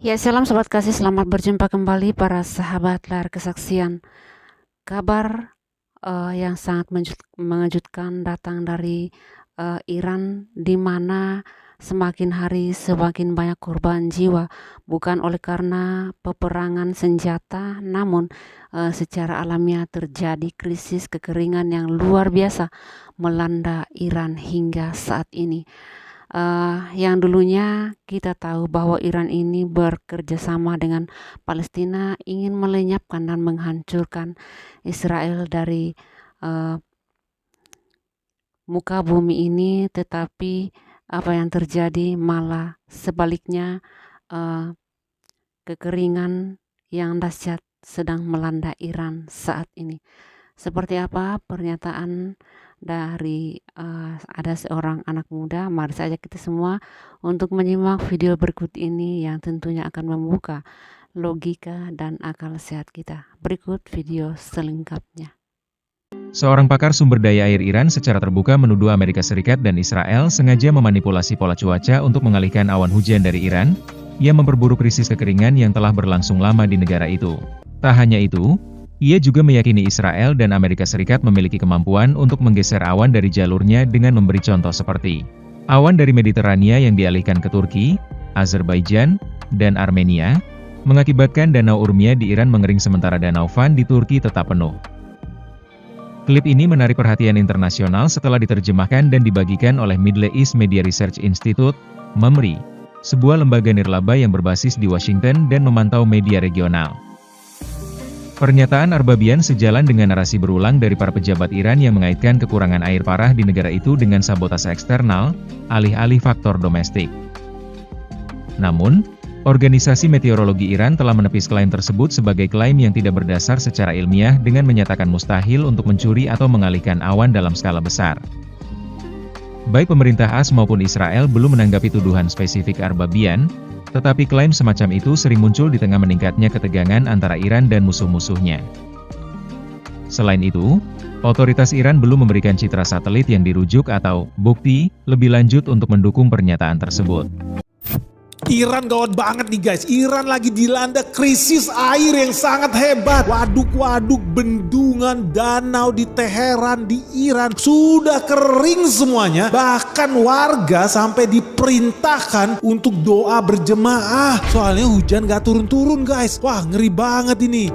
Ya, salam sobat kasih, selamat berjumpa kembali para sahabat layar kesaksian. Kabar yang sangat mengejutkan datang dari Iran, di mana semakin hari semakin banyak korban jiwa, bukan oleh karena peperangan senjata, namun secara alamiah terjadi krisis kekeringan yang luar biasa melanda Iran hingga saat ini. Yang dulunya kita tahu bahwa Iran ini bekerja sama dengan Palestina, ingin melenyapkan dan menghancurkan Israel dari uh, muka bumi ini, tetapi apa yang terjadi malah sebaliknya. uh, Kekeringan yang dahsyat sedang melanda Iran saat ini. Seperti apa pernyataan dari ada seorang anak muda? Mari saja kita semua untuk menyimak video berikut ini yang tentunya akan membuka logika dan akal sehat kita. Berikut video selengkapnya. Seorang pakar sumber daya air Iran secara terbuka menuduh Amerika Serikat dan Israel sengaja memanipulasi pola cuaca untuk mengalihkan awan hujan dari Iran, yang memperburuk krisis kekeringan yang telah berlangsung lama di negara itu. Tak hanya itu, ia juga meyakini Israel dan Amerika Serikat memiliki kemampuan untuk menggeser awan dari jalurnya dengan memberi contoh seperti awan dari Mediterania yang dialihkan ke Turki, Azerbaijan, dan Armenia, mengakibatkan Danau Urmia di Iran mengering sementara Danau Van di Turki tetap penuh. Klip ini menarik perhatian internasional setelah diterjemahkan dan dibagikan oleh Middle East Media Research Institute, MEMRI, sebuah lembaga nirlaba yang berbasis di Washington dan memantau media regional. Pernyataan Arbabian sejalan dengan narasi berulang dari para pejabat Iran yang mengaitkan kekurangan air parah di negara itu dengan sabotase eksternal, alih-alih faktor domestik. Namun, Organisasi Meteorologi Iran telah menepis klaim tersebut sebagai klaim yang tidak berdasar secara ilmiah dengan menyatakan mustahil untuk mencuri atau mengalihkan awan dalam skala besar. Baik pemerintah AS maupun Israel belum menanggapi tuduhan spesifik Arbabian, tetapi klaim semacam itu sering muncul di tengah meningkatnya ketegangan antara Iran dan musuh-musuhnya. Selain itu, otoritas Iran belum memberikan citra satelit yang dirujuk atau bukti lebih lanjut untuk mendukung pernyataan tersebut. Iran gawat banget nih guys. Iran lagi dilanda krisis air yang sangat hebat. Waduk-waduk, bendungan, danau di Teheran, di Iran sudah kering semuanya. Bahkan warga sampai diperintahkan untuk doa berjemaah. Soalnya hujan gak turun-turun guys. Wah, ngeri banget ini.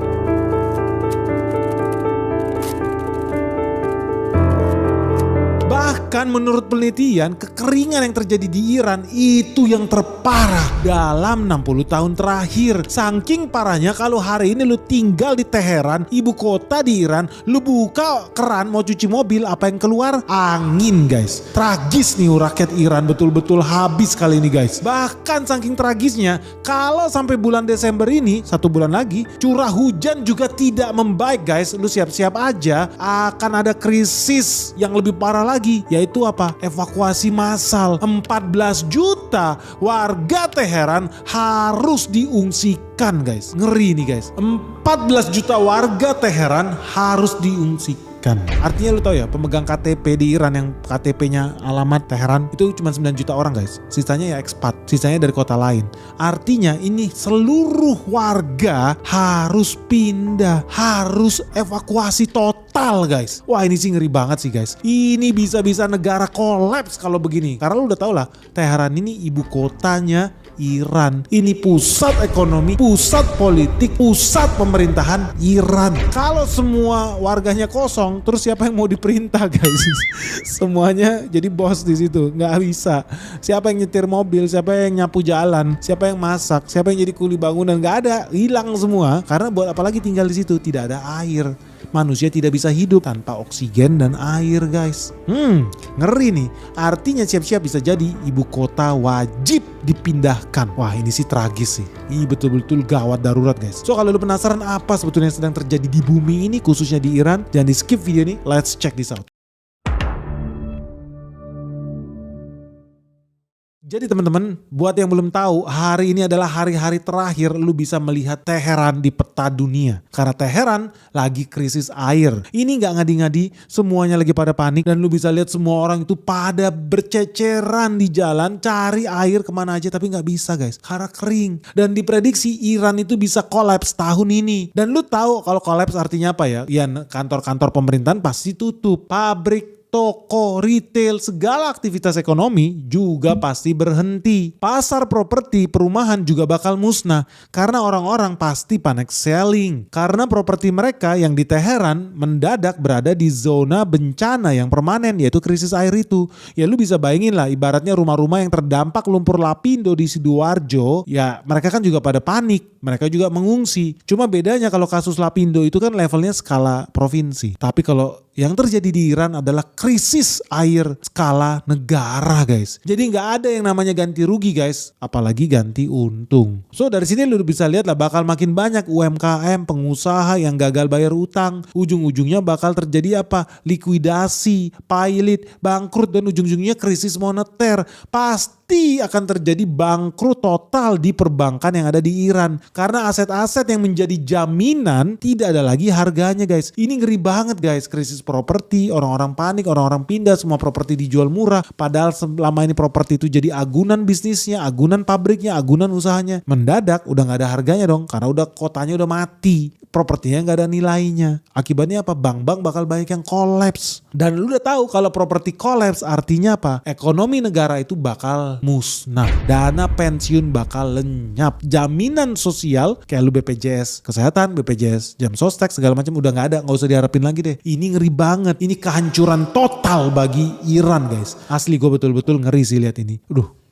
Bahkan menurut penelitian, kekeringan yang terjadi di Iran itu yang terparah dalam 60 tahun terakhir. Saking parahnya kalau hari ini lu tinggal di Teheran, ibu kota di Iran, lu buka keran mau cuci mobil, apa yang keluar? Angin guys. Tragis nih rakyat Iran, betul-betul habis kali ini guys. Bahkan saking tragisnya, kalau sampai bulan Desember ini, 1 bulan lagi, curah hujan juga tidak membaik guys. Lu siap-siap aja akan ada krisis yang lebih parah lagi, yaitu apa? Evakuasi massal. 14 juta warga Teheran harus diungsikan guys. Ngeri nih guys. 14 juta warga Teheran harus diungsikan. Artinya lu tahu ya, pemegang KTP di Iran yang KTP-nya alamat Teheran itu cuma 9 juta orang guys. Sisanya ya ekspat, sisanya dari kota lain. Artinya ini seluruh warga harus pindah, harus evakuasi total guys. Wah, ini sih ngeri banget sih guys. Ini bisa-bisa negara kolaps kalau begini. Karena lu udah tau lah, Teheran ini ibu kotanya Iran. Ini pusat ekonomi, pusat politik, pusat pemerintahan Iran. Kalau semua warganya kosong, terus siapa yang mau diperintah guys? Semuanya jadi bos di situ, nggak bisa. Siapa yang nyetir mobil, siapa yang nyapu jalan, siapa yang masak, siapa yang jadi kuli bangunan, nggak ada, hilang semua. Karena buat apalagi tinggal di situ, tidak ada air. Manusia tidak bisa hidup tanpa oksigen dan air guys. Ngeri nih. Artinya siap-siap bisa jadi ibu kota wajib dipindahkan. Wah, ini sih tragis sih. Ini betul-betul gawat darurat guys. So kalau lu penasaran apa sebetulnya yang sedang terjadi di bumi ini, khususnya di Iran, jangan di skip video ini. Let's check this out. Jadi teman-teman, buat yang belum tahu, hari ini adalah hari-hari terakhir lu bisa melihat Teheran di peta dunia. Karena Teheran lagi krisis air. Ini gak ngadi-ngadi, semuanya lagi pada panik dan lu bisa lihat semua orang itu pada berceceran di jalan cari air kemana aja tapi gak bisa guys. Karena kering. Dan diprediksi Iran itu bisa kolaps tahun ini. Dan lu tahu kalau kolaps artinya apa ya? Ya kantor-kantor pemerintahan pasti tutup, pabrik, toko, retail, segala aktivitas ekonomi juga pasti berhenti. Pasar properti perumahan juga bakal musnah karena orang-orang pasti panic selling. Karena properti mereka yang di Teheran mendadak berada di zona bencana yang permanen, yaitu krisis air itu. Ya lu bisa bayangin lah, ibaratnya rumah-rumah yang terdampak lumpur lapindo di Sidoarjo, ya mereka kan juga pada panik, mereka juga mengungsi. Cuma bedanya kalau kasus lapindo itu kan levelnya skala provinsi. Tapi kalau yang terjadi di Iran adalah krisis air skala negara guys. Jadi gak ada yang namanya ganti rugi guys, apalagi ganti untung. So dari sini lu bisa lihat lah bakal makin banyak UMKM, pengusaha yang gagal bayar utang. Ujung-ujungnya bakal terjadi apa? Likuidasi, pilot, bangkrut dan ujung-ujungnya krisis moneter. Pasti akan terjadi bangkrut total di perbankan yang ada di Iran. Karena aset-aset yang menjadi jaminan tidak ada lagi harganya guys. Ini ngeri banget guys, krisis properti, orang-orang panik, orang-orang pindah, semua properti dijual murah. Padahal selama ini properti itu jadi agunan bisnisnya, agunan pabriknya, agunan usahanya. Mendadak udah gak ada harganya dong, karena udah kotanya udah mati. Propertinya gak ada nilainya. Akibatnya apa? Bank-bank bakal banyak yang kolaps. Dan lu udah tahu kalau properti kolaps artinya apa? Ekonomi negara itu bakal musnah. Dana pensiun bakal lenyap. Jaminan sosial kayak lu BPJS Kesehatan, BPJS Jam Sostek segala macam udah gak ada. Gak usah diharapin lagi deh. Ini ngeri banget. Ini kehancuran total bagi Iran guys. Asli gue betul-betul ngeri sih lihat ini.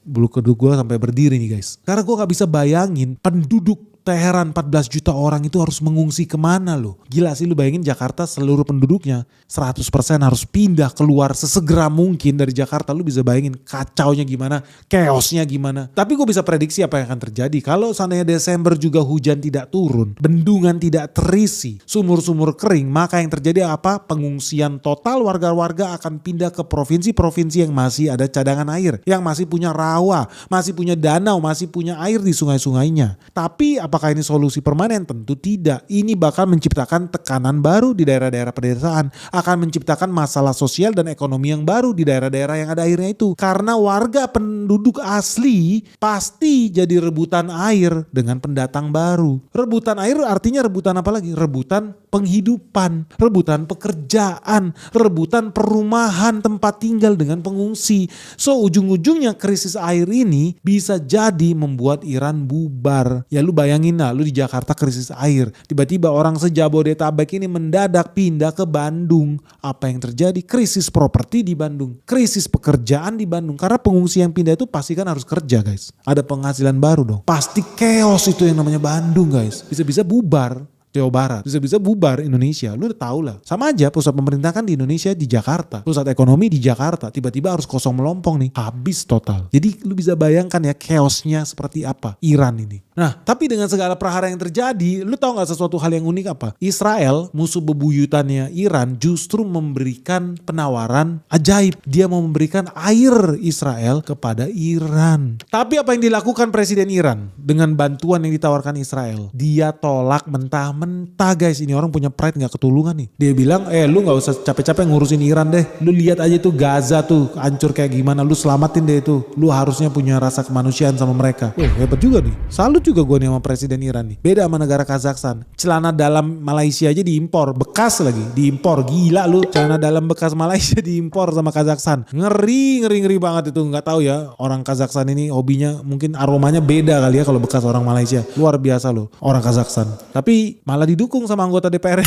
Bulu kuduk gue sampai berdiri nih guys. Karena gue gak bisa bayangin penduduk Teheran 14 juta orang itu harus mengungsi kemana loh. Gila sih lu bayangin Jakarta seluruh penduduknya 100% harus pindah keluar sesegera mungkin dari Jakarta. Lu bisa bayangin kacaunya gimana, chaosnya gimana. Tapi gue bisa prediksi apa yang akan terjadi. Kalau seandainya Desember juga hujan tidak turun, bendungan tidak terisi, sumur-sumur kering, maka yang terjadi apa? Pengungsian total, warga-warga akan pindah ke provinsi-provinsi yang masih ada cadangan air, yang masih punya rawa, masih punya danau, masih punya air di sungai-sungainya. Tapi apakah ini solusi permanen? Tentu tidak. Ini bakal menciptakan tekanan baru di daerah-daerah pedesaan. Akan menciptakan masalah sosial dan ekonomi yang baru di daerah-daerah yang ada airnya itu. Karena warga penduduk asli pasti jadi rebutan air dengan pendatang baru. Rebutan air artinya rebutan apa lagi? Rebutan penghidupan, rebutan pekerjaan, rebutan perumahan tempat tinggal dengan pengungsi. So ujung-ujungnya krisis air ini bisa jadi membuat Iran bubar. Ya lu bayangin lah, lu di Jakarta krisis air, tiba-tiba orang sejabodetabek ini mendadak pindah ke Bandung. Apa yang terjadi? Krisis properti di Bandung, krisis pekerjaan di Bandung. Karena pengungsi yang pindah itu pasti kan harus kerja guys, ada penghasilan baru dong. Pasti chaos itu yang namanya Bandung guys. Bisa-bisa bubar Jawa Barat, bisa-bisa bubar Indonesia. Lu udah tau lah. Sama aja pusat pemerintahan kan di Indonesia di Jakarta, pusat ekonomi di Jakarta, tiba-tiba harus kosong melompong nih, habis total. Jadi lu bisa bayangkan ya chaosnya seperti apa Iran ini. Nah tapi dengan segala prahara yang terjadi, lu tahu gak sesuatu hal yang unik apa? Israel, musuh bebuyutannya Iran, justru memberikan penawaran ajaib. Dia mau memberikan air Israel kepada Iran. Tapi apa yang dilakukan Presiden Iran dengan bantuan yang ditawarkan Israel? Dia tolak mentah-mentah guys. Ini orang punya pride gak ketulungan nih. Dia bilang lu gak usah capek-capek ngurusin Iran deh. Lu lihat aja tuh Gaza tuh hancur kayak gimana. Lu selamatin deh itu. Lu harusnya punya rasa kemanusiaan sama mereka. Hebat juga nih. Salut juga gue nih sama Presiden Iran nih. Beda sama negara Kazakhstan. Celana dalam Malaysia aja diimpor. Bekas lagi diimpor. Gila lu. Celana dalam bekas Malaysia diimpor sama Kazakhstan. Ngeri banget itu. Gak tahu ya orang Kazakhstan ini hobinya mungkin aromanya beda kali ya kalau bekas orang Malaysia. Luar biasa loh orang Kazakhstan. Tapi malah didukung sama anggota DPR.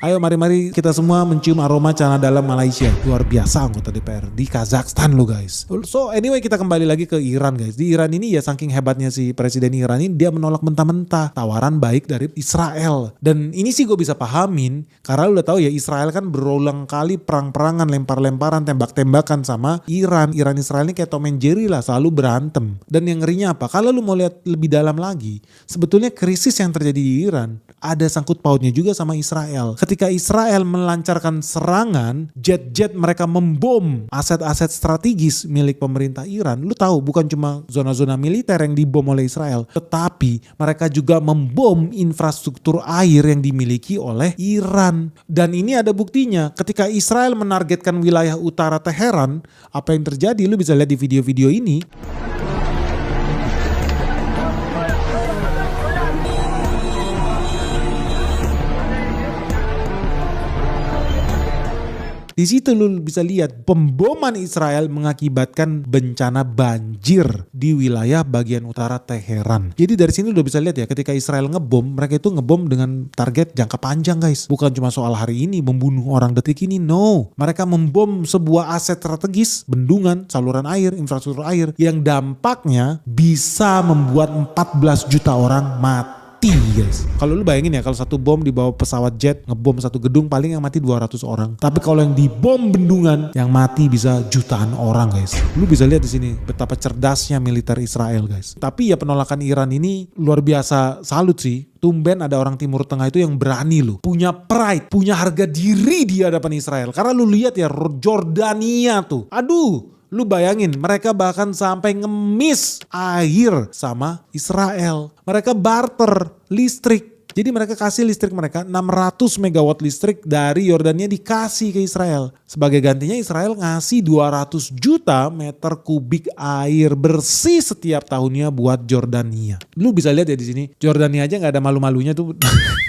Ayo mari kita semua mencium aroma celana dalam Malaysia. Luar biasa anggota DPR di Kazakhstan lo guys. So anyway kita kembali lagi ke Iran guys. Di Iran ini ya saking hebatnya si Presiden Iran ini dia menolak mentah-mentah tawaran baik dari Israel. Dan ini sih gue bisa pahamin karena lu udah tahu ya, Israel kan berulang kali perang-perangan, lempar-lemparan, tembak-tembakan sama Iran. Israel ini kayak Tom and Jerry lah, selalu berantem. Dan yang ngerinya apa? Kalau lu mau lihat lebih dalam lagi, sebetulnya krisis yang terjadi di Iran ada sangkut pautnya juga sama Israel. Ketika Israel melancarkan serangan, jet-jet mereka membom aset-aset strategis milik pemerintah Iran. Lu tahu bukan cuma zona-zona militer yang dibom oleh Israel, tetapi mereka juga membom infrastruktur air yang dimiliki oleh Iran. Dan ini ada buktinya, ketika Israel menargetkan wilayah utara Teheran, apa yang terjadi lu bisa lihat di video-video ini. Di situ lu bisa lihat pemboman Israel mengakibatkan bencana banjir di wilayah bagian utara Teheran. Jadi dari sini lu udah bisa lihat ya, ketika Israel ngebom, mereka itu ngebom dengan target jangka panjang guys. Bukan cuma soal hari ini membunuh orang detik ini, no. Mereka membom sebuah aset strategis, bendungan, saluran air, infrastruktur air yang dampaknya bisa membuat 14 juta orang mati. Guys, kalau lu bayangin ya, kalau satu bom dibawa pesawat jet ngebom satu gedung, paling yang mati 200 orang. Tapi kalau yang dibom bendungan, yang mati bisa jutaan orang guys. Lu bisa lihat di sini betapa cerdasnya militer Israel guys. Tapi ya penolakan Iran ini luar biasa, salut sih. Tumben ada orang Timur Tengah itu yang berani loh, punya pride, punya harga diri di hadapan Israel. Karena lu lihat ya, Jordania tuh, aduh. Lu bayangin, mereka bahkan sampai ngemis air sama Israel. Mereka barter listrik. Jadi mereka kasih listrik mereka 600 megawatt listrik dari Yordania dikasih ke Israel. Sebagai gantinya Israel ngasih 200 juta meter kubik air bersih setiap tahunnya buat Jordania. Lu bisa lihat ya di sini, Jordania aja nggak ada malu-malunya tuh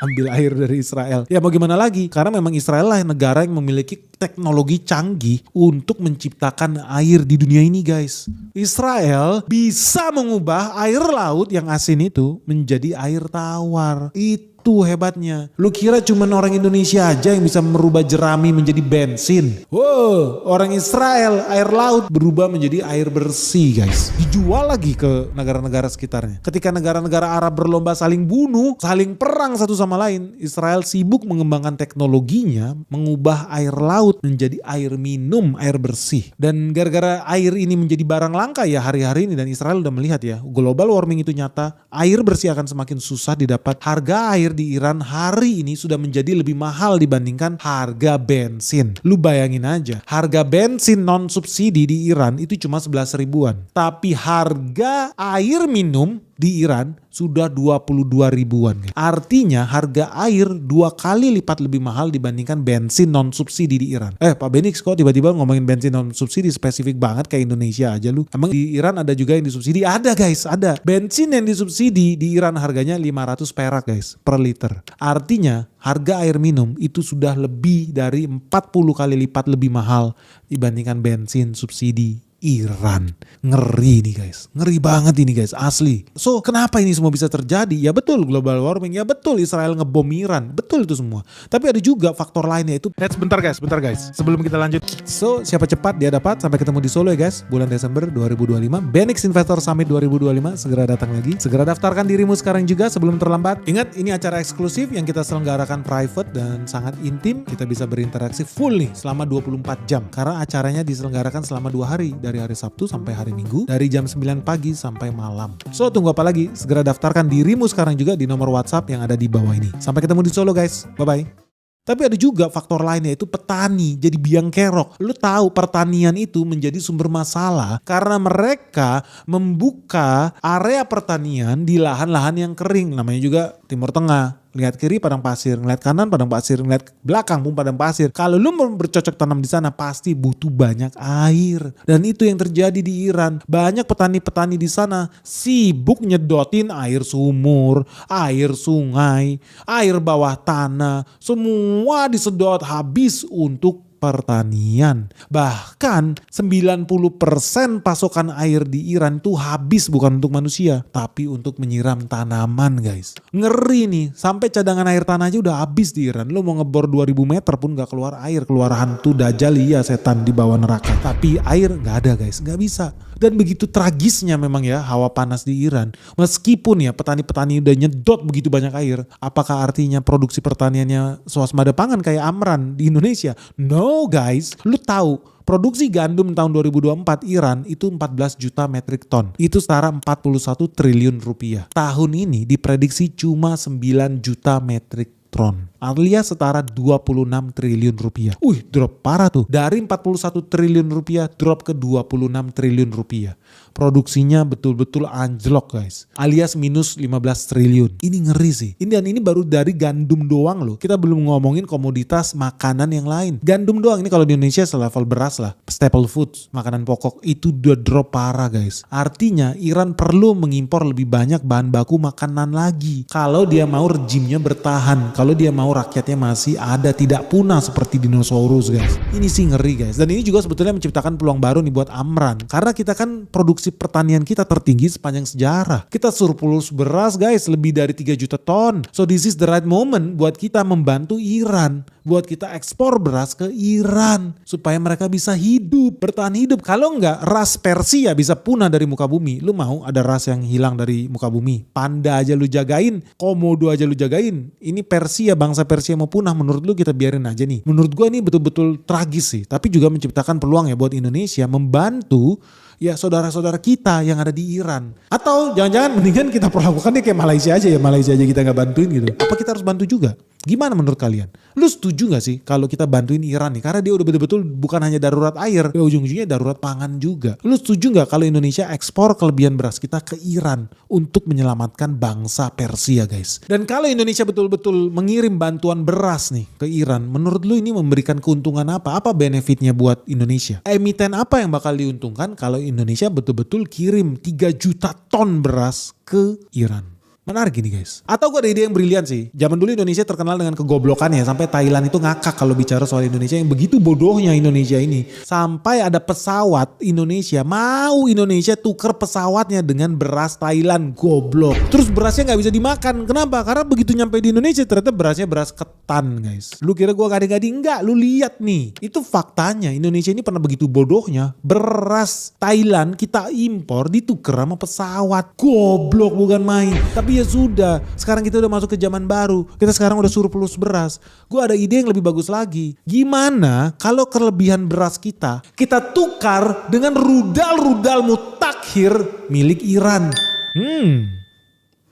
ambil air dari Israel. Ya mau gimana lagi? Karena memang Israel lah negara yang memiliki teknologi canggih untuk menciptakan air di dunia ini guys. Israel bisa mengubah air laut yang asin itu menjadi air tawar. Itu hebatnya. Lu kira cuma orang Indonesia aja yang bisa merubah jerami menjadi bensin? Wow, orang Israel air laut berubah menjadi air bersih guys. Dijual lagi ke negara-negara sekitarnya. Ketika negara-negara Arab berlomba saling bunuh, saling perang satu sama lain, Israel sibuk mengembangkan teknologinya, mengubah air laut menjadi air minum, air bersih. Dan gara-gara air ini menjadi barang langka ya hari-hari ini, dan Israel udah melihat ya, global warming itu nyata, air bersih akan semakin susah didapat. Harga air di Iran hari ini sudah menjadi lebih mahal dibandingkan harga bensin. Lu bayangin aja, harga bensin non subsidi di Iran itu cuma 11 ribuan. Tapi harga air minum di Iran sudah 22 ribuan. Artinya harga air 2 kali lipat lebih mahal dibandingkan bensin non subsidi di Iran. Pak Benix kok tiba-tiba ngomongin bensin non subsidi, spesifik banget kayak Indonesia aja lu. Emang di Iran ada juga yang disubsidi? Ada guys, ada. Bensin yang disubsidi di Iran harganya 500 perak guys per liter. Artinya harga air minum itu sudah lebih dari 40 kali lipat lebih mahal dibandingkan bensin subsidi Iran. Ngeri nih guys, ngeri banget ini guys, asli. So kenapa ini semua bisa terjadi? Ya betul global warming, ya betul Israel ngebom Iran, betul itu semua. Tapi ada juga faktor lainnya itu. Bentar guys, sebelum kita lanjut. So siapa cepat dia dapat. Sampai ketemu di Solo ya guys, bulan Desember 2025. Benix Investor Summit 2025 segera datang lagi. Segera daftarkan dirimu sekarang juga sebelum terlambat. Ingat, ini acara eksklusif yang kita selenggarakan private dan sangat intim. Kita bisa berinteraksi full nih selama 24 jam. Karena acaranya diselenggarakan selama 2 hari, dari hari Sabtu sampai hari Minggu, dari jam 9 pagi sampai malam. So tunggu apa lagi? Segera daftarkan dirimu sekarang juga di nomor WhatsApp yang ada di bawah ini. Sampai ketemu di Solo guys, bye-bye. Tapi ada juga faktor lainnya, itu petani jadi biang kerok. Lu tahu pertanian itu menjadi sumber masalah karena mereka membuka area pertanian di lahan-lahan yang kering. Namanya juga Timur Tengah. Lihat kiri padang pasir, ngeliat kanan padang pasir, ngeliat belakang pun padang pasir. Kalau lu mau bercocok tanam di sana pasti butuh banyak air. Dan itu yang terjadi di Iran. Banyak petani-petani di sana sibuk nyedotin air sumur, air sungai, air bawah tanah. Semua disedot habis untuk pertanian. Bahkan 90% pasokan air di Iran itu habis bukan untuk manusia, tapi untuk menyiram tanaman guys. Ngeri nih, sampai cadangan air tanah aja udah habis di Iran. Lo mau ngebor 2000 meter pun gak keluar air, keluar hantu Dajjal, iya setan di bawah neraka. Tapi air gak ada guys, gak bisa. Dan begitu tragisnya memang ya hawa panas di Iran. Meskipun ya petani-petani udah nyedot begitu banyak air, apakah artinya produksi pertaniannya swasembada pangan kayak Amran di Indonesia? No guys, lu tahu produksi gandum tahun 2024 Iran itu 14 juta metrik ton. Itu setara 41 triliun rupiah. Tahun ini diprediksi cuma 9 juta metrik ton, alias setara 26 triliun rupiah. Drop parah tuh. Dari 41 triliun rupiah drop ke 26 triliun rupiah. Produksinya betul-betul anjlok guys, alias minus 15 triliun. Ini ngeri sih. Ini baru dari gandum doang loh. Kita belum ngomongin komoditas makanan yang lain. Gandum doang ini kalau di Indonesia selevel beras lah. Staple foods, makanan pokok itu udah drop parah guys. Artinya Iran perlu mengimpor lebih banyak bahan baku makanan lagi. Kalau dia mau rejimnya bertahan, kalau dia mau rakyatnya masih ada, tidak punah seperti dinosaurus guys. Ini sih ngeri guys. Dan ini juga sebetulnya menciptakan peluang baru nih buat Amran. Karena kita kan produksi pertanian kita tertinggi sepanjang sejarah. Kita surplus beras guys, lebih dari 3 juta ton. So this is the right moment buat kita membantu Iran. Buat kita ekspor beras ke Iran. Supaya mereka bisa hidup, bertahan hidup. Kalau enggak, ras Persia bisa punah dari muka bumi. Lu mau ada ras yang hilang dari muka bumi? Panda aja lu jagain, Komodo aja lu jagain. Ini Persia, bangsa Persia mau punah. Menurut lu kita biarin aja nih. Menurut gua ini betul-betul tragis sih. Tapi juga menciptakan peluang ya buat Indonesia membantu ya saudara-saudara kita yang ada di Iran. Atau jangan-jangan mendingan kita perlakukan dia kayak Malaysia aja ya. Malaysia aja kita gak bantuin gitu. Apa kita harus bantu juga? Gimana menurut kalian? Lu setuju gak sih kalau kita bantuin Iran nih? Karena dia udah betul-betul bukan hanya darurat air, ya ujung-ujungnya darurat pangan juga. Lu setuju gak kalau Indonesia ekspor kelebihan beras kita ke Iran untuk menyelamatkan bangsa Persia guys? Dan kalau Indonesia betul-betul mengirim bantuan beras nih ke Iran, menurut lu ini memberikan keuntungan apa? Apa benefitnya buat Indonesia? Emiten apa yang bakal diuntungkan kalau Indonesia betul-betul kirim 3 juta ton beras ke Iran? Menarik gini guys. Atau gue ada ide yang brilian sih. Zaman dulu Indonesia terkenal dengan kegoblokannya. Sampai Thailand itu ngakak kalau bicara soal Indonesia. Yang begitu bodohnya Indonesia ini. Sampai ada pesawat Indonesia. Mau Indonesia tuker pesawatnya dengan beras Thailand. Goblok. Terus berasnya gak bisa dimakan. Kenapa? Karena begitu nyampe di Indonesia ternyata berasnya beras ketan guys. Lu kira gue gading-gading? Enggak. Lu lihat nih. Itu faktanya. Indonesia ini pernah begitu bodohnya. Beras Thailand kita impor ditukar sama pesawat. Goblok bukan main. Tapi ya sudah, sekarang kita udah masuk ke zaman baru. Kita sekarang udah surplus beras. Gue ada ide yang lebih bagus lagi. Gimana kalau kelebihan beras kita tukar dengan rudal-rudal mutakhir milik Iran?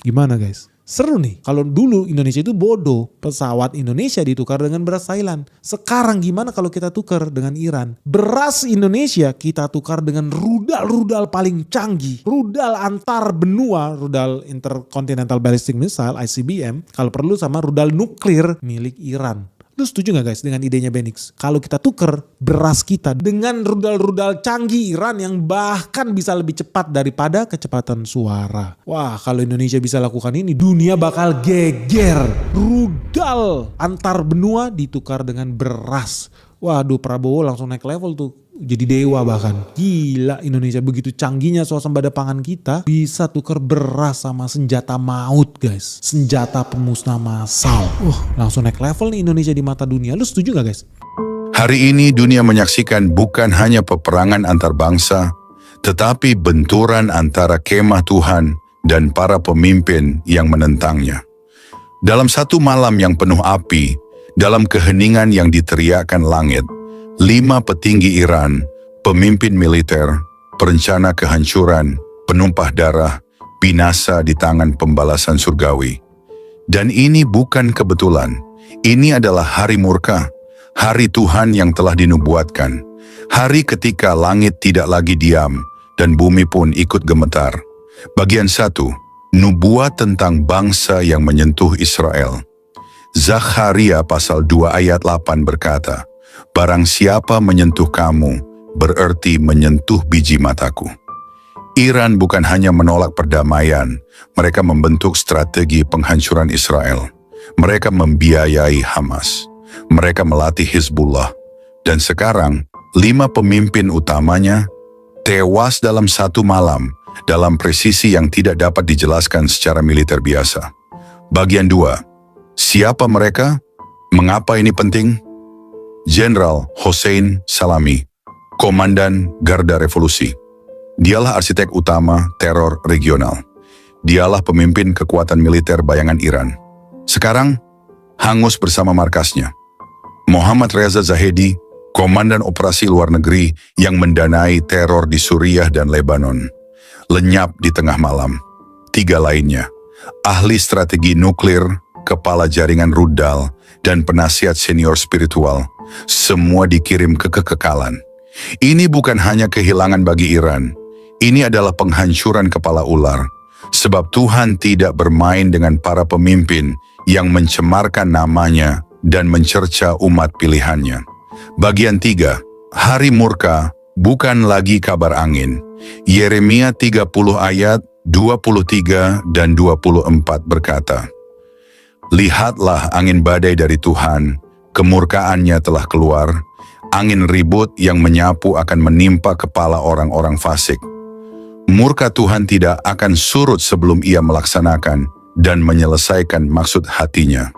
Gimana guys? Seru nih. Kalau dulu Indonesia itu bodoh, pesawat Indonesia ditukar dengan beras Thailand. Sekarang gimana kalau kita tukar dengan Iran? Beras Indonesia kita tukar dengan rudal-rudal paling canggih. Rudal antar benua, rudal Intercontinental Ballistic Missile ICBM, kalau perlu sama rudal nuklir milik Iran. Lu setuju gak guys dengan idenya Benix? Kalau kita tuker beras kita dengan rudal-rudal canggih Iran yang bahkan bisa lebih cepat daripada kecepatan suara. Wah, kalau Indonesia bisa lakukan ini, dunia bakal geger. Rudal antar benua ditukar dengan beras. Waduh, Prabowo langsung naik level tuh. Jadi dewa bahkan. Gila, Indonesia begitu canggihnya swasembada pangan kita. Bisa tukar beras sama senjata maut guys. Senjata pemusnah massal. Langsung naik level nih Indonesia di mata dunia. Lu setuju gak guys? Hari ini dunia menyaksikan bukan hanya peperangan antar bangsa, tetapi benturan antara kemah Tuhan dan para pemimpin yang menentangnya. Dalam satu malam yang penuh api, dalam keheningan yang diteriakkan langit, 5 petinggi Iran, pemimpin militer, perencana kehancuran, penumpah darah, binasa di tangan pembalasan surgawi. Dan ini bukan kebetulan. Ini adalah hari murka, hari Tuhan yang telah dinubuatkan, hari ketika langit tidak lagi diam dan bumi pun ikut gemetar. Bagian 1, nubuat tentang bangsa yang menyentuh Israel. Zakharia pasal 2 ayat 8 berkata, "Barang siapa menyentuh kamu, berarti menyentuh biji mataku." Iran bukan hanya menolak perdamaian, mereka membentuk strategi penghancuran Israel. Mereka membiayai Hamas. Mereka melatih Hizbullah. Dan sekarang, 5 pemimpin utamanya tewas dalam satu malam dalam presisi yang tidak dapat dijelaskan secara militer biasa. Bagian 2. Siapa mereka? Mengapa ini penting? Jenderal Hossein Salami, Komandan Garda Revolusi. Dialah arsitek utama teror regional. Dialah pemimpin kekuatan militer bayangan Iran. Sekarang, hangus bersama markasnya. Muhammad Reza Zahedi, Komandan Operasi Luar Negeri yang mendanai teror di Suriah dan Lebanon. Lenyap di tengah malam. 3 lainnya, ahli strategi nuklir, kepala jaringan rudal, dan penasihat senior spiritual, semua dikirim ke kekekalan. Ini bukan hanya kehilangan bagi Iran, ini adalah penghancuran kepala ular, sebab Tuhan tidak bermain dengan para pemimpin yang mencemarkan namanya dan mencerca umat pilihannya. Bagian 3, hari murka bukan lagi kabar angin. Yeremia 30 ayat 23 dan 24 berkata, "Lihatlah angin badai dari Tuhan, kemurkaannya telah keluar, angin ribut yang menyapu akan menimpa kepala orang-orang fasik. Murka Tuhan tidak akan surut sebelum ia melaksanakan dan menyelesaikan maksud hatinya."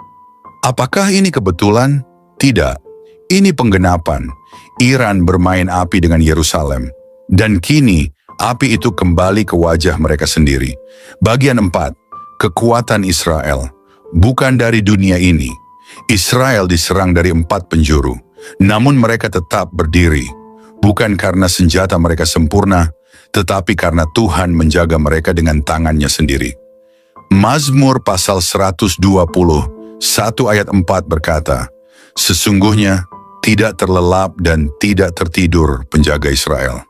Apakah ini kebetulan? Tidak. Ini penggenapan. Iran bermain api dengan Yerusalem. Dan kini, api itu kembali ke wajah mereka sendiri. Bagian 4. Kekuatan Israel. Bukan dari dunia ini. Israel diserang dari 4 penjuru. Namun mereka tetap berdiri. Bukan karena senjata mereka sempurna, tetapi karena Tuhan menjaga mereka dengan tangannya sendiri. Mazmur pasal 120, 1 ayat 4 berkata, "Sesungguhnya tidak terlelap dan tidak tertidur penjaga Israel."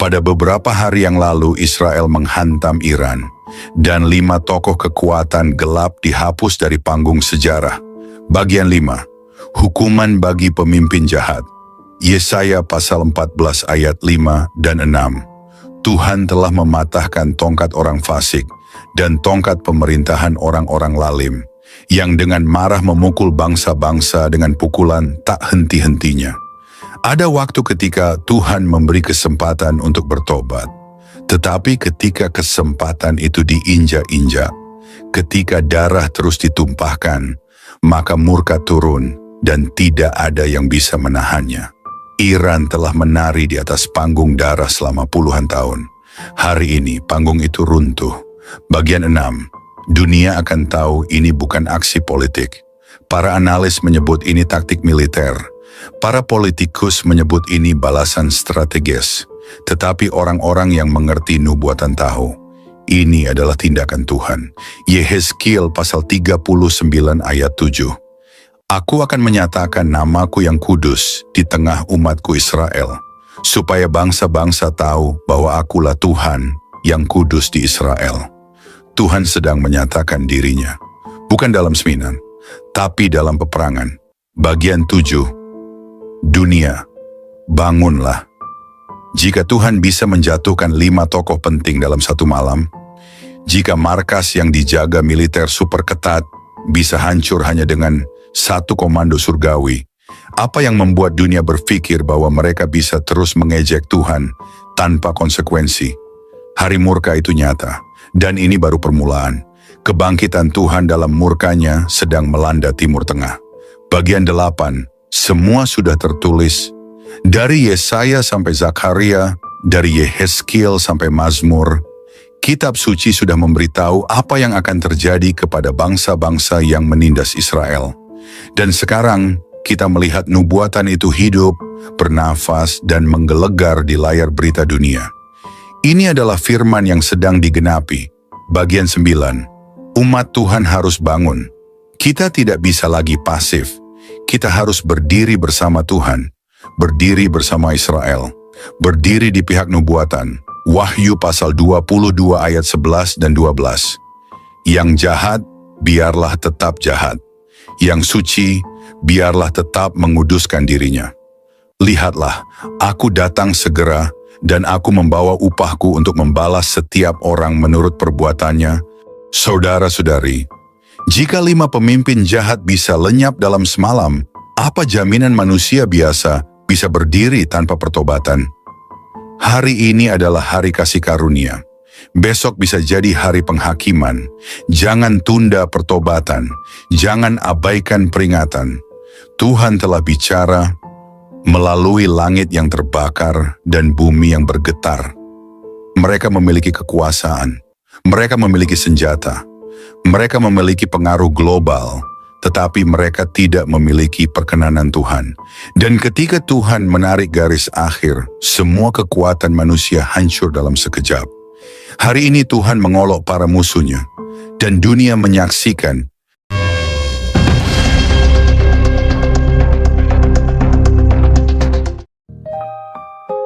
Pada beberapa hari yang lalu Israel menghantam Iran, dan 5 tokoh kekuatan gelap dihapus dari panggung sejarah. Bagian 5, hukuman bagi pemimpin jahat. Yesaya pasal 14 ayat 5 dan 6. Tuhan telah mematahkan tongkat orang fasik dan tongkat pemerintahan orang-orang lalim, yang dengan marah memukul bangsa-bangsa dengan pukulan tak henti-hentinya. Ada waktu ketika Tuhan memberi kesempatan untuk bertobat, tetapi ketika kesempatan itu diinjak-injak, ketika darah terus ditumpahkan, maka murka turun dan tidak ada yang bisa menahannya. Iran telah menari di atas panggung darah selama puluhan tahun. Hari ini panggung itu runtuh. Bagian 6. Dunia akan tahu ini bukan aksi politik. Para analis menyebut ini taktik militer. Para politikus menyebut ini balasan strategis. Tetapi orang-orang yang mengerti nubuatan tahu, ini adalah tindakan Tuhan. Yehezkiel pasal 39 ayat 7. "Aku akan menyatakan namaku yang kudus di tengah umatku Israel, supaya bangsa-bangsa tahu bahwa akulah Tuhan yang kudus di Israel." Tuhan sedang menyatakan dirinya, bukan dalam seminar, tapi dalam peperangan. Bagian 7. Dunia, bangunlah. Jika Tuhan bisa menjatuhkan 5 tokoh penting dalam satu malam, jika markas yang dijaga militer super ketat bisa hancur hanya dengan 1 komando surgawi, apa yang membuat dunia berpikir bahwa mereka bisa terus mengejek Tuhan tanpa konsekuensi? Hari murka itu nyata. Dan ini baru permulaan. Kebangkitan Tuhan dalam murkanya sedang melanda Timur Tengah. Bagian 8, semua sudah tertulis. Dari Yesaya sampai Zakaria, dari Yehezkiel sampai Mazmur, kitab suci sudah memberitahu apa yang akan terjadi kepada bangsa-bangsa yang menindas Israel. Dan sekarang kita melihat nubuatan itu hidup, bernafas, dan menggelegar di layar berita dunia. Ini adalah firman yang sedang digenapi. Bagian 9. Umat Tuhan harus bangun. Kita tidak bisa lagi pasif. Kita harus berdiri bersama Tuhan. Berdiri bersama Israel. Berdiri di pihak nubuatan. Wahyu pasal 22 ayat 11 dan 12. Yang jahat, biarlah tetap jahat. Yang suci, biarlah tetap menguduskan dirinya. Lihatlah, aku datang segera, dan aku membawa upahku untuk membalas setiap orang menurut perbuatannya. Saudara-saudari, jika 5 pemimpin jahat bisa lenyap dalam semalam, apa jaminan manusia biasa bisa berdiri tanpa pertobatan. Hari ini adalah hari kasih karunia. Besok bisa jadi hari penghakiman. Jangan tunda pertobatan. Jangan abaikan peringatan. Tuhan telah bicara melalui langit yang terbakar dan bumi yang bergetar. Mereka memiliki kekuasaan. Mereka memiliki senjata. Mereka memiliki pengaruh global. Tetapi mereka tidak memiliki perkenanan Tuhan. Dan ketika Tuhan menarik garis akhir, semua kekuatan manusia hancur dalam sekejap. Hari ini Tuhan mengolok para musuhnya, dan dunia menyaksikan.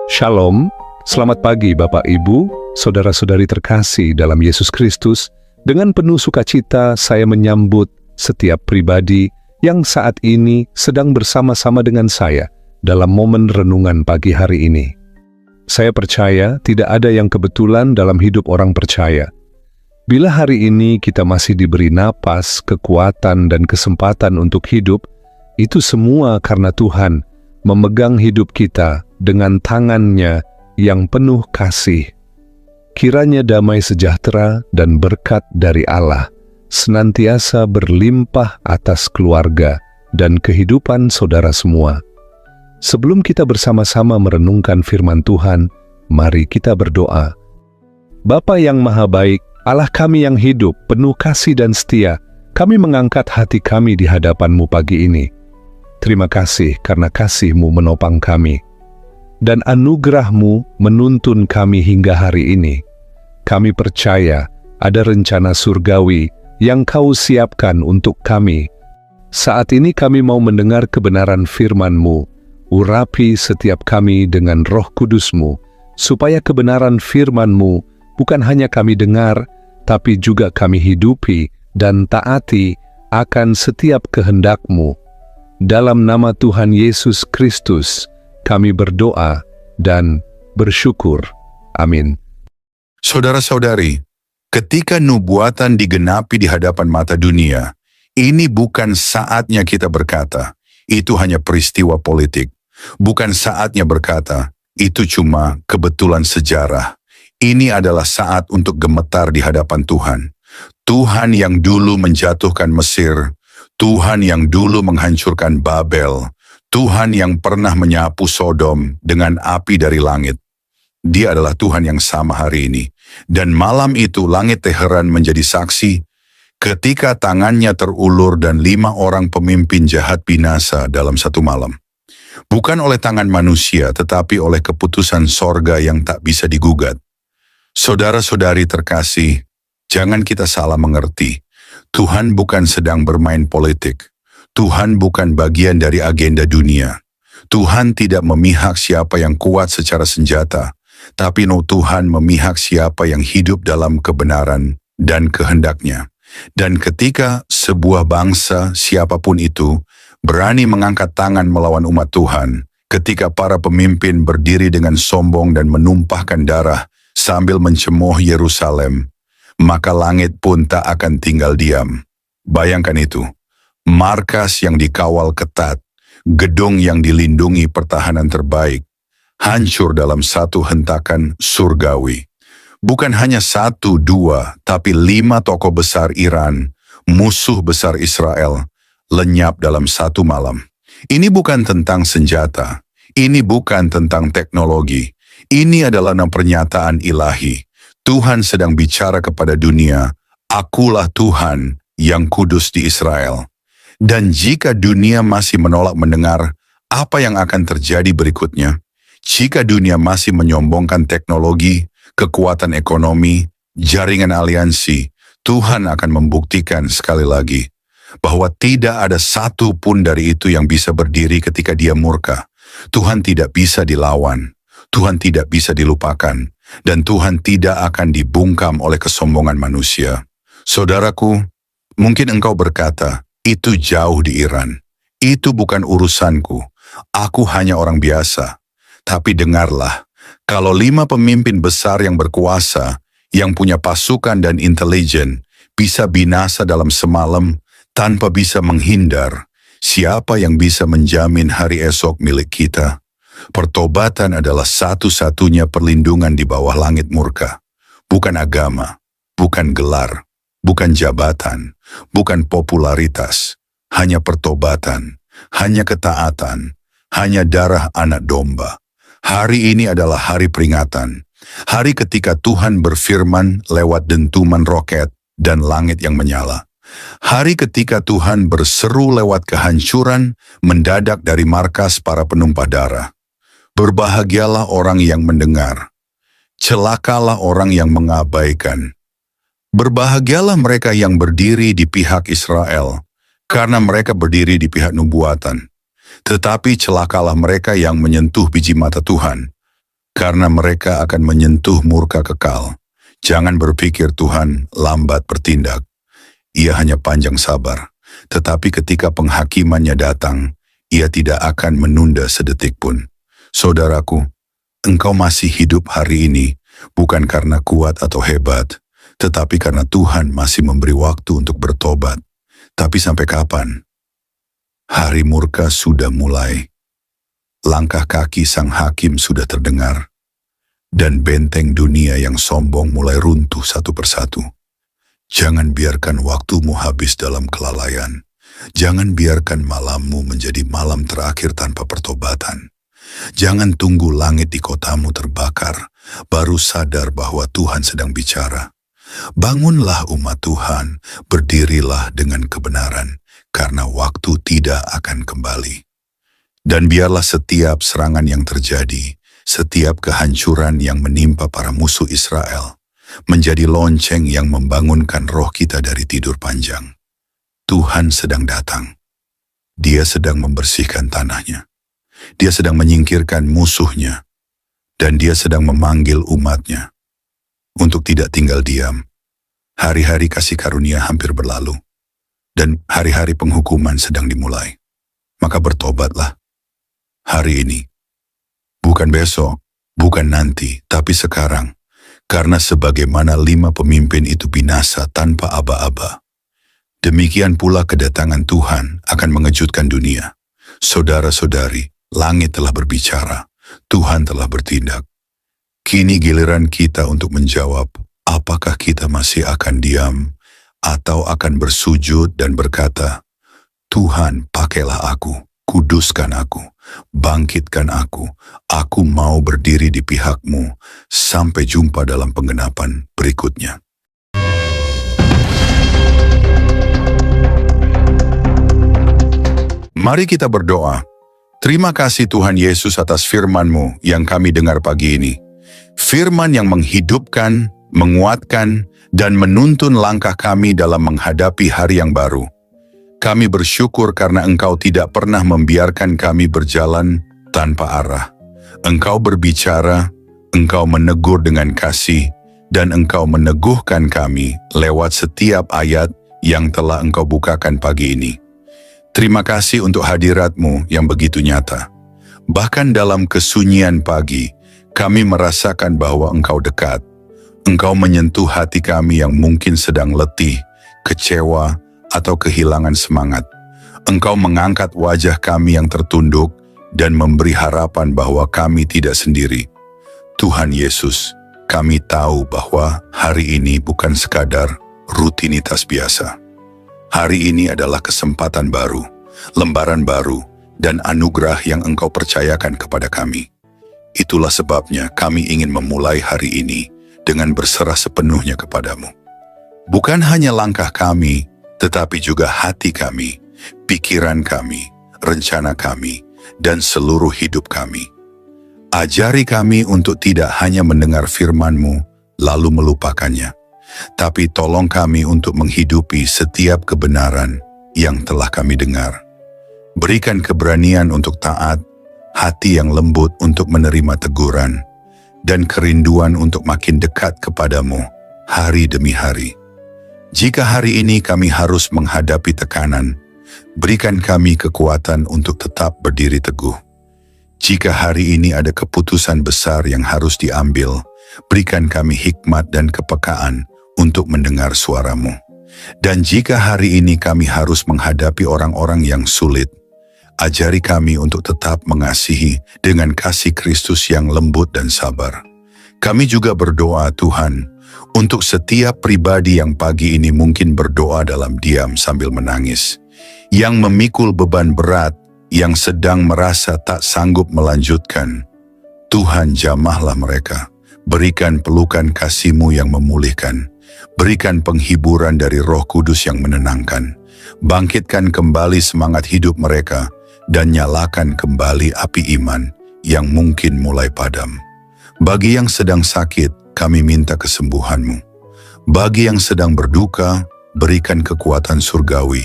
Shalom, selamat pagi Bapak Ibu, saudara-saudari terkasih dalam Yesus Kristus. Dengan penuh sukacita saya menyambut setiap pribadi yang saat ini sedang bersama-sama dengan saya dalam momen renungan pagi hari ini. Saya percaya tidak ada yang kebetulan dalam hidup orang percaya. Bila hari ini kita masih diberi napas, kekuatan, dan kesempatan untuk hidup, itu semua karena Tuhan memegang hidup kita dengan tangan-Nya yang penuh kasih. Kiranya damai sejahtera dan berkat dari Allah senantiasa berlimpah atas keluarga dan kehidupan saudara semua. Sebelum kita bersama-sama merenungkan firman Tuhan, mari kita berdoa. Bapa yang Maha Baik, Allah kami yang hidup, penuh kasih dan setia, kami mengangkat hati kami di hadapan-Mu pagi ini. Terima kasih karena kasih-Mu menopang kami, dan anugerah-Mu menuntun kami hingga hari ini. Kami percaya ada rencana surgawi yang Kau siapkan untuk kami. Saat ini kami mau mendengar kebenaran firman-Mu. Urapi setiap kami dengan Roh Kudus-Mu, supaya kebenaran firman-Mu bukan hanya kami dengar, tapi juga kami hidupi dan taati akan setiap kehendak-Mu. Dalam nama Tuhan Yesus Kristus, kami berdoa dan bersyukur. Amin. Saudara-saudari, ketika nubuatan digenapi di hadapan mata dunia, ini bukan saatnya kita berkata, itu hanya peristiwa politik. Bukan saatnya berkata, itu cuma kebetulan sejarah. Ini adalah saat untuk gemetar di hadapan Tuhan. Tuhan yang dulu menjatuhkan Mesir, Tuhan yang dulu menghancurkan Babel, Tuhan yang pernah menyapu Sodom dengan api dari langit. Dia adalah Tuhan yang sama hari ini. Dan malam itu langit Teheran menjadi saksi ketika tangannya terulur dan 5 orang pemimpin jahat binasa dalam satu malam. Bukan oleh tangan manusia, tetapi oleh keputusan sorga yang tak bisa digugat. Saudara-saudari terkasih, jangan kita salah mengerti. Tuhan bukan sedang bermain politik. Tuhan bukan bagian dari agenda dunia. Tuhan tidak memihak siapa yang kuat secara senjata, tapi Tuhan memihak siapa yang hidup dalam kebenaran dan kehendak-Nya. Dan ketika sebuah bangsa, siapapun itu, berani mengangkat tangan melawan umat Tuhan, ketika para pemimpin berdiri dengan sombong dan menumpahkan darah sambil mencemooh Yerusalem, maka langit pun tak akan tinggal diam. Bayangkan itu, markas yang dikawal ketat, gedung yang dilindungi pertahanan terbaik, hancur dalam satu hentakan surgawi. Bukan hanya 1, 2, tapi 5 tokoh besar Iran, musuh besar Israel, lenyap dalam satu malam. Ini bukan tentang senjata, ini bukan tentang teknologi, ini adalah pernyataan ilahi. Tuhan sedang bicara kepada dunia, akulah Tuhan yang kudus di Israel. Dan jika dunia masih menolak mendengar, apa yang akan terjadi berikutnya? Jika dunia masih menyombongkan teknologi, kekuatan ekonomi, jaringan aliansi, Tuhan akan membuktikan sekali lagi bahwa tidak ada satu pun dari itu yang bisa berdiri ketika Dia murka. Tuhan tidak bisa dilawan, Tuhan tidak bisa dilupakan, dan Tuhan tidak akan dibungkam oleh kesombongan manusia. Saudaraku, mungkin engkau berkata, itu jauh di Iran, itu bukan urusanku, aku hanya orang biasa. Tapi dengarlah, kalau 5 pemimpin besar yang berkuasa, yang punya pasukan dan intelijen, bisa binasa dalam semalam, tanpa bisa menghindar, siapa yang bisa menjamin hari esok milik kita? Pertobatan adalah satu-satunya perlindungan di bawah langit murka. Bukan agama, bukan gelar, bukan jabatan, bukan popularitas. Hanya pertobatan, hanya ketaatan, hanya darah anak domba. Hari ini adalah hari peringatan. Hari ketika Tuhan berfirman lewat dentuman roket dan langit yang menyala. Hari ketika Tuhan berseru lewat kehancuran mendadak dari markas para penumpah darah. Berbahagialah orang yang mendengar. Celakalah orang yang mengabaikan. Berbahagialah mereka yang berdiri di pihak Israel, karena mereka berdiri di pihak nubuatan. Tetapi celakalah mereka yang menyentuh biji mata Tuhan, karena mereka akan menyentuh murka kekal. Jangan berpikir Tuhan lambat bertindak. Ia hanya panjang sabar, tetapi ketika penghakimannya datang, ia tidak akan menunda sedetik pun. Saudaraku, engkau masih hidup hari ini, bukan karena kuat atau hebat, tetapi karena Tuhan masih memberi waktu untuk bertobat. Tapi sampai kapan? Hari murka sudah mulai. Langkah kaki sang hakim sudah terdengar, dan benteng dunia yang sombong mulai runtuh satu persatu. Jangan biarkan waktumu habis dalam kelalaian. Jangan biarkan malammu menjadi malam terakhir tanpa pertobatan. Jangan tunggu langit di kotamu terbakar, baru sadar bahwa Tuhan sedang bicara. Bangunlah umat Tuhan, berdirilah dengan kebenaran, karena waktu tidak akan kembali. Dan biarlah setiap serangan yang terjadi, setiap kehancuran yang menimpa para musuh Israel, menjadi lonceng yang membangunkan roh kita dari tidur panjang. Tuhan sedang datang. Dia sedang membersihkan tanahnya. Dia sedang menyingkirkan musuhnya. Dan dia sedang memanggil umatnya untuk tidak tinggal diam. Hari-hari kasih karunia hampir berlalu. Dan hari-hari penghukuman sedang dimulai. Maka bertobatlah. Hari ini. Bukan besok, bukan nanti, tapi sekarang. Karena sebagaimana 5 pemimpin itu binasa tanpa aba-aba, demikian pula kedatangan Tuhan akan mengejutkan dunia. Saudara-saudari, langit telah berbicara, Tuhan telah bertindak. Kini giliran kita untuk menjawab, apakah kita masih akan diam atau akan bersujud dan berkata, Tuhan pakailah aku, kuduskan aku, bangkitkan aku mau berdiri di pihakmu, sampai jumpa dalam penggenapan berikutnya. Mari kita berdoa. Terima kasih Tuhan Yesus atas firman-Mu yang kami dengar pagi ini. Firman yang menghidupkan, menguatkan, dan menuntun langkah kami dalam menghadapi hari yang baru. Kami bersyukur karena Engkau tidak pernah membiarkan kami berjalan tanpa arah. Engkau berbicara, Engkau menegur dengan kasih, dan Engkau meneguhkan kami lewat setiap ayat yang telah Engkau bukakan pagi ini. Terima kasih untuk hadirat-Mu yang begitu nyata. Bahkan dalam kesunyian pagi, kami merasakan bahwa Engkau dekat. Engkau menyentuh hati kami yang mungkin sedang letih, kecewa, atau kehilangan semangat. Engkau mengangkat wajah kami yang tertunduk dan memberi harapan bahwa kami tidak sendiri. Tuhan Yesus, kami tahu bahwa hari ini bukan sekadar rutinitas biasa. Hari ini adalah kesempatan baru, lembaran baru, dan anugerah yang Engkau percayakan kepada kami. Itulah sebabnya kami ingin memulai hari ini dengan berserah sepenuhnya kepadamu. Bukan hanya langkah kami, tetapi juga hati kami, pikiran kami, rencana kami, dan seluruh hidup kami. Ajari kami untuk tidak hanya mendengar firman-Mu, lalu melupakannya, tapi tolong kami untuk menghidupi setiap kebenaran yang telah kami dengar. Berikan keberanian untuk taat, hati yang lembut untuk menerima teguran, dan kerinduan untuk makin dekat kepadamu hari demi hari. Jika hari ini kami harus menghadapi tekanan, berikan kami kekuatan untuk tetap berdiri teguh. Jika hari ini ada keputusan besar yang harus diambil, berikan kami hikmat dan kepekaan untuk mendengar suara-Mu. Dan jika hari ini kami harus menghadapi orang-orang yang sulit, Ajari kami untuk tetap mengasihi dengan kasih Kristus yang lembut dan sabar. Kami juga berdoa Tuhan, untuk setiap pribadi yang pagi ini mungkin berdoa dalam diam sambil menangis, yang memikul beban berat, yang sedang merasa tak sanggup melanjutkan. Tuhan, jamahlah mereka, berikan pelukan kasih-Mu yang memulihkan, berikan penghiburan dari Roh Kudus yang menenangkan, bangkitkan kembali semangat hidup mereka, dan nyalakan kembali api iman yang mungkin mulai padam. Bagi yang sedang sakit, kami minta kesembuhan-Mu. Bagi yang sedang berduka, berikan kekuatan surgawi.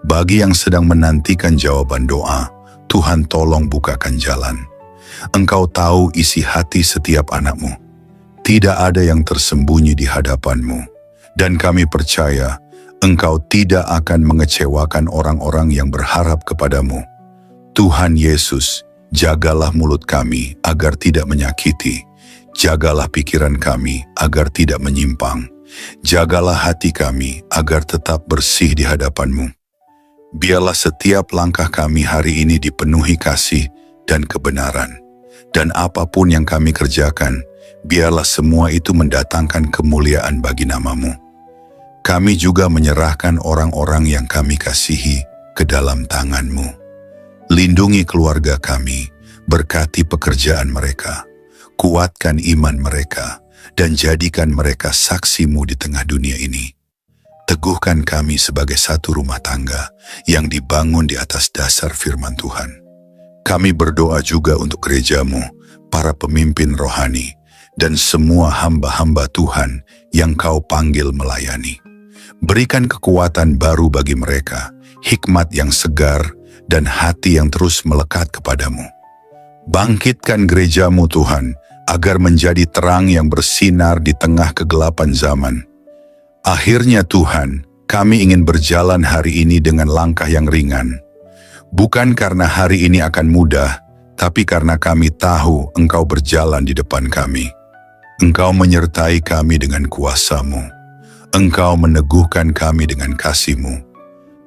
Bagi yang sedang menantikan jawaban doa, Tuhan tolong bukakan jalan. Engkau tahu isi hati setiap anak-Mu. Tidak ada yang tersembunyi di hadapan-Mu. Dan kami percaya, Engkau tidak akan mengecewakan orang-orang yang berharap kepadamu. Tuhan Yesus, jagalah mulut kami agar tidak menyakiti. Jagalah pikiran kami agar tidak menyimpang. Jagalah hati kami agar tetap bersih di hadapan-Mu. Biarlah setiap langkah kami hari ini dipenuhi kasih dan kebenaran. Dan apapun yang kami kerjakan, biarlah semua itu mendatangkan kemuliaan bagi nama-Mu. Kami juga menyerahkan orang-orang yang kami kasihi ke dalam tangan-Mu. Lindungi keluarga kami, berkati pekerjaan mereka, kuatkan iman mereka, dan jadikan mereka saksi-Mu di tengah dunia ini. Teguhkan kami sebagai satu rumah tangga yang dibangun di atas dasar firman Tuhan. Kami berdoa juga untuk gereja-Mu, para pemimpin rohani, dan semua hamba-hamba Tuhan yang Kau panggil melayani. Berikan kekuatan baru bagi mereka, hikmat yang segar, dan hati yang terus melekat kepadamu. Bangkitkan gereja-Mu Tuhan, agar menjadi terang yang bersinar di tengah kegelapan zaman. Akhirnya Tuhan, kami ingin berjalan hari ini dengan langkah yang ringan. Bukan karena hari ini akan mudah, tapi karena kami tahu Engkau berjalan di depan kami. Engkau menyertai kami dengan kuasa-Mu. Engkau meneguhkan kami dengan kasih-Mu.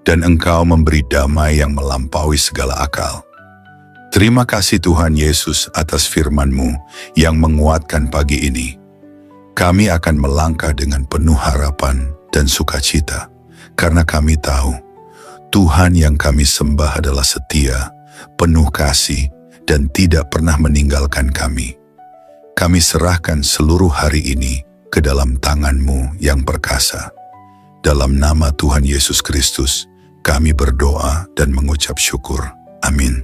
Dan Engkau memberi damai yang melampaui segala akal. Terima kasih Tuhan Yesus atas firman-Mu yang menguatkan pagi ini. Kami akan melangkah dengan penuh harapan dan sukacita, karena kami tahu Tuhan yang kami sembah adalah setia, penuh kasih, dan tidak pernah meninggalkan kami. Kami serahkan seluruh hari ini ke dalam tangan-Mu yang perkasa. Dalam nama Tuhan Yesus Kristus, kami berdoa dan mengucap syukur. Amin.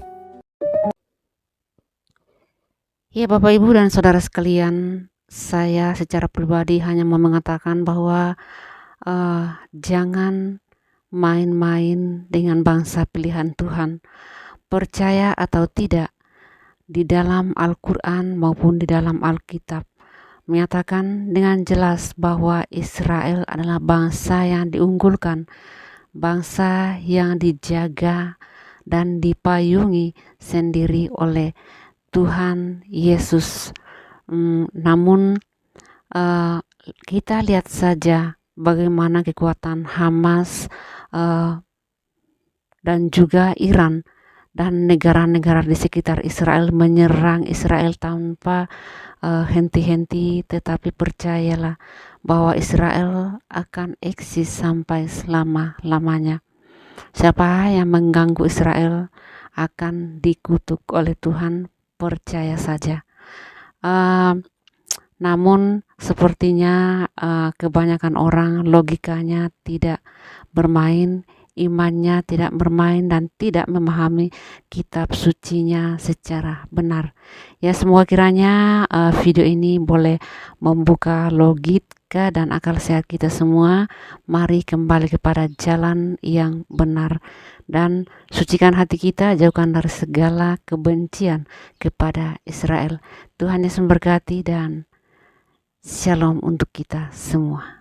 Ya Bapak Ibu dan Saudara sekalian, saya secara pribadi hanya mau mengatakan bahwa jangan main-main dengan bangsa pilihan Tuhan. Percaya atau tidak, di dalam Al-Quran maupun di dalam Alkitab menyatakan dengan jelas bahwa Israel adalah bangsa yang diunggulkan, bangsa yang dijaga dan dipayungi sendiri oleh Tuhan Yesus. Namun kita lihat saja bagaimana kekuatan Hamas dan juga Iran dan negara-negara di sekitar Israel menyerang Israel tanpa henti-henti, tetapi percayalah bahwa Israel akan eksis sampai selama-lamanya. Siapa yang mengganggu Israel akan dikutuk oleh Tuhan, percaya saja. Namun sepertinya kebanyakan orang logikanya tidak bermain, imannya tidak bermain, dan tidak memahami kitab sucinya secara benar. Ya, semoga kiranya video ini boleh membuka logika dan akal sehat kita semua. Mari kembali kepada jalan yang benar dan sucikan hati kita, jauhkan dari segala kebencian kepada Israel. Tuhan Yesus memberkati dan shalom untuk kita semua.